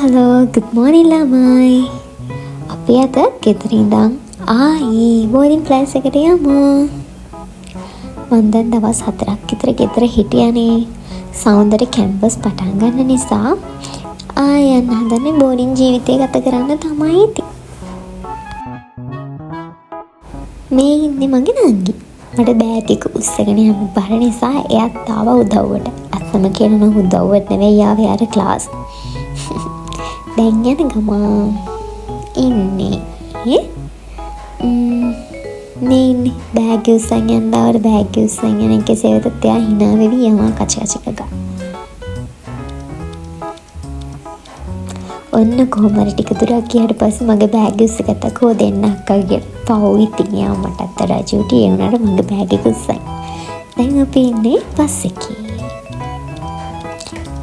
Hello good morning ළමයි. අපි අද ගෙදර ඉඳන් ආයි බෝඩින් ක්ලාස් එකට යමු. මම දැන් දවස් 4ක් විතර ගෙදර හිටියානේ. සෞන්දර්ය කැම්පස් පටන් ගන්න නිසා ආයි යන්න හදන්නේ බෝඩින් ජීවිතය ගත කරන්න තමයි ඉතින්. මේ ඉන්නේ මගේ නංගි. මට බෑග් එක උස්සගෙන යන්න බර නිසා එයාත් ආවා උදව්වට. අත්තම කියන උදව්වට නෙවෙයි ආවේ යාර ක්ලාස්. දැන් යන ගමන් ඉන්නේ නේ බෑග් උස්සන් යනවට බෑග් උස්සන් යන එකේ සේවතත් එයා hina වෙවි යනවා කච කච ගා. ඔන්න කොහමද ටික දුරක් ගියාට පස්සේ මගේ බෑග් උස්සගත්ත කෝ දෙන්න අක්කගේ පව් ඉතින් යා මට අතර ජූටි ඒ උනාට මගේ බෑග් එක උස්සයි. දැන් අපි ඉන්නේ බස් එකේ.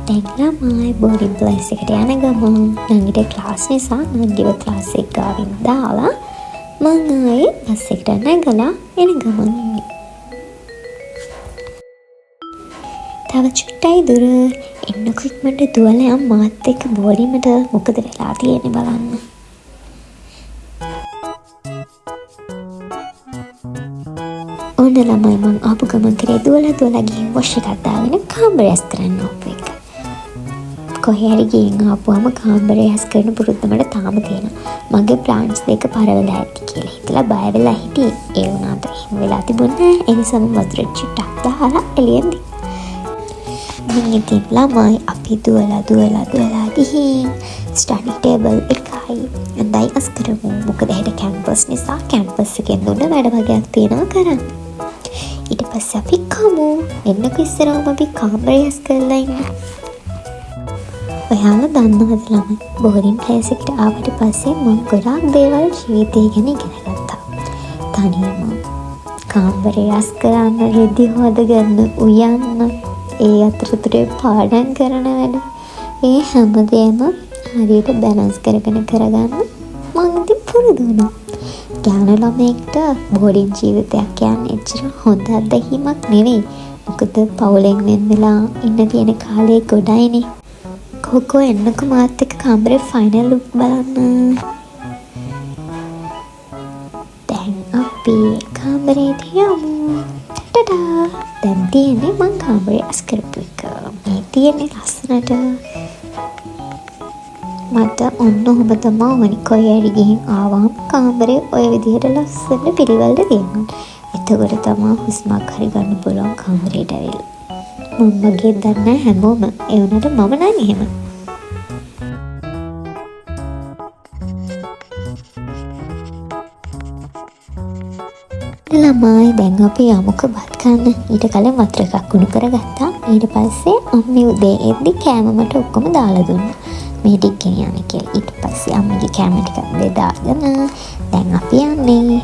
දැන් ළමයි බෝඩින් ක්ලාස් එකට යන ගමන් නංගිට ක්ලාස් නිසා නංගිව ක්ලාස් එක ගාවින් දාලා මං ආයේ බස් එකට නැගලා එන ගමන් ඉන්නේ. තව චුට්ටයි දුර එන්නකො ඉක්මනට දුවලා යම් මාත් එක්ක බෝඩින්ට මොකද වෙලා තියෙන්නේ බලන්න. ඔන්න ළමයි මං ආපු ගමන් කරේ දුවලා ගිහින් වොෂ් එකක් දාගෙන කාමරය ඇස් කරන්න ඕපු එක. කොහේ හරි ගිහින් ආපුවම කාමරය ඇස් කරන පුරුද්ද මට තාම තියෙනවා. මගේ ප්ලාන්ට්ස් දෙක පරවලා ඇති කියලා හිතලා බය වෙලා හිටියේ. ඒ වුණාට එහෙම වෙලා තිබුණේ නැහැ. ඒ නිසා මම වතුර චුට්ටක් දාලා එළියෙන් දී. ඉතින් ළමයි අපි දුවලා ගිහින් ස්ටඩි ටේබල් එකයි අඳයි අස් කරමු. මොකද හෙට කැම්පස් නිසා කැම්පස් එකෙන් දුන්න වැඩ වගේක් තියෙනවා කරන්න. ඊට පස්සේ අපි කමු. එන්නකො ඉස්සරහම අපි කාමරය ඇස් කරලා ඉන්න. ඔයාලා දන්නවද ළමයි බෝඩින් ක්ලාස් එකට ආවට පස්සේ මම ගොඩාක් දේවල් ජීවිතය ගැන ඉගෙන ගත්තා. තනියම කාමරය ඇස් කරන්න රෙදි හොදගන්න උයන්න ඒ අතරතුරේ පාඩම් කරන වැඩ ඒ හැමදේම හරියට බැලන්ස් කරගෙන කරගන්න මම ඉතින් පුරුදු වුණා. ගෑනු ළමයෙක්ට බෝඩින් ජීවිතයක් කියන්නේ එච්චර හොඳ අත්දැකීමක් නෙවෙයි. මොකද පවුලෙන් වෙන් වෙලා ඉන්න තියෙන කාලේ ගොඩයිනේ. කොකෝ එන්නකො මාත් එක්ක කාමරේ ෆයිනල් ලුක් බලන්න. දැන් අපි කාමරේට යමු. ටටා. දැන් තියෙන්නේ මං කාමරේ ඇස් කරපු එක. මේ තියෙන්නේ ලස්සනට. මට ඔන්න ඔහොම තමයි වනි කොහේ හරි ගිහින් ආවම කාමරේ ඔය විදිහට ලස්සන පිළිවෙලට තියෙනවා. එතකොට තමයි හුස්මක් හරි ගන්න පුළුවන් කාමරේට ඇවිල්ලා. මම්මගේ දන්න හැමෝම ඒ වුණාට මම නම් එහෙම. ළමයි දැන් අපි යමුක බත් කන්න. ඊට කලින් වතුර එකක් උණු කරගත්තා. ඊට පස්සේ අම්මි උදේ එද්දි කෑම මට ඔක්කොම දාලා දුන්නා. මේ ටික ගෙනියන්න කියලා. ඊට පස්සේ අම්මගේ කෑම ටික බෙදාගෙන දැන් අපි යන්නේ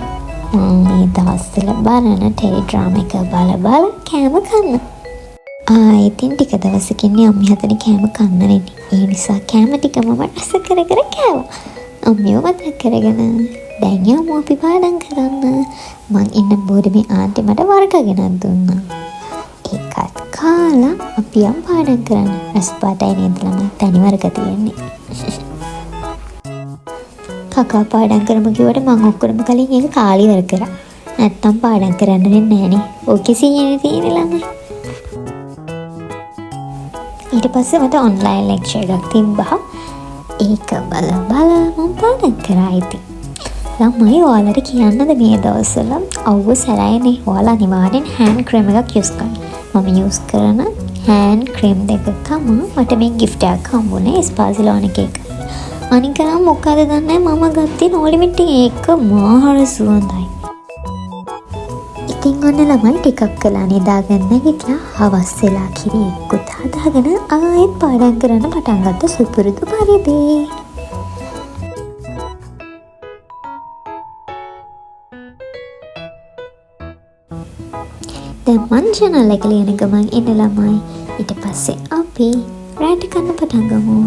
මේ දවස්වල බලන ටෙලි ඩ්‍රාමා එක බල කෑම කන්න. ඉතින් ටික දවසකින් අම්මි හදන කෑම කන්න වෙන්නේ. ඒ නිසා කෑම ටික මම රස කර කෑවා. අම්මිව මතක් කරගෙන දැන් යමු අපි පාඩම් කරන්න. මං ඉන්න බෝඩිමේ ආන්ටි මට වර්ග ගෙනත් දුන්නා. ඒකත් කාලා අපි යම් පාඩම් කරන්න. රස පාටයි නේද ළමයි තනි වර්ග තියෙන්නේ. කකා පාඩම් කරමු කිව්වට මං ඔක්කොම කලින් ඒක කාලි ඉවර කරා. නැත්තම් පාඩම් කරන්න වෙන්නේ නැහනේ. ඕකේ සීනේ තියෙන ළමයි. ඊට පස්සේ මට ඔන්ලයින් ලෙක්චර් එකක් තිබ්බා. ඒක බල මම පාඩම් කරා ඉතින්. ළමයි ඔයාලට කියන්නද මේ දවස්වල අවුව සැරයිනේ. ඔයාලා අනිවාර්යෙන් හෑන්ඩ් ක්‍රීම් එකක් යූස් කරන්න. මම යූස් කරන හෑන්ඩ් ක්‍රීම් දෙක තමයි මට මේ ගිෆ්ට් එකක් හම්බුනේ ස්පාසිලෝනික එක. අනික නම් මොකද දන්නේ මම ගත්තේ නෝ ලිමිට් එක මාහර සුවඳයි. ඉතින් ඔන්න ළමයි ටිකක් කළා නිදාගන්න ගිහලා හවස් වෙලා කිරි එක්කුත් හදාගෙන ආයෙත් පාඩම් කරන්න පටන් ගත්ත සුපුරුදු පරිදි. දැන් මං channel එක ලියන ගමන් එන ළමයි. ඊට පස්සේ අපි රැට කන්න පටන් ගමු.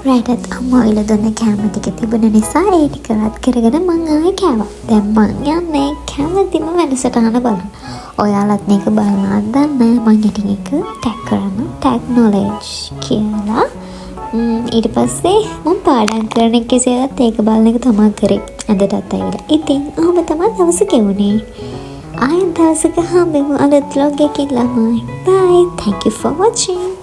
රැටත් අම්මා ඔයලා දුන්න කෑම ටික තිබුණ නිසා ඒ ටික රත් කරගෙන මං ආයෙ කෑවා. දැන් මං යන්නේ කැමතිම වැඩසටහන බලන්න. ඔයාලත් මේක බලනවද දන්නේ මං ඉතින් එක ටැග් කරන්න ටැග් knowledge කියලා ඊට පස්සේ මම පාඩම් කරන එක කෙසේවත් ඒක බලන එක තමයි කරේ. අදටත් ඇවිල්ලා. ඉතින් ඔහොම තමයි දවස ගෙවුනේ. ආයෙත් දවසක හම්බෙමු අලුත් vlog එකකින් ළමයි. Bye. Thank you for watching.